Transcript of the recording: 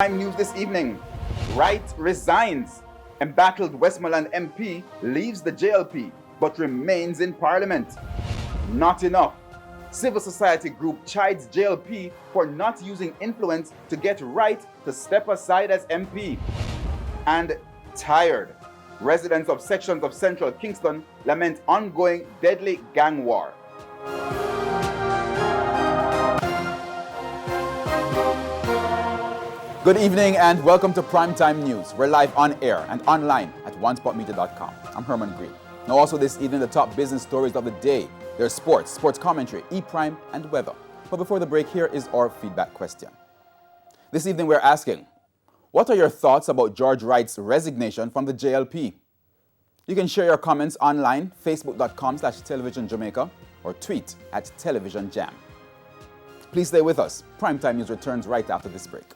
Prime news this evening. Wright resigns. Embattled Westmoreland MP leaves the JLP but remains in Parliament. Not enough. Civil society group chides JLP for not using influence to get Wright to step aside as MP. And tired. Residents of sections of central Kingston lament ongoing deadly gang war. Good evening and welcome to Primetime News. We're live on air and online at onespotmedia.com. I'm Herman Green. Now also this evening, the top business stories of the day. There's sports commentary, E-Prime, and weather. But before the break, here is our feedback question. This evening we're asking, what are your thoughts about George Wright's resignation from the JLP? You can share your comments online, facebook.com/televisionjamaica, or tweet at televisionjam. Please stay with us. Primetime News returns right after this break.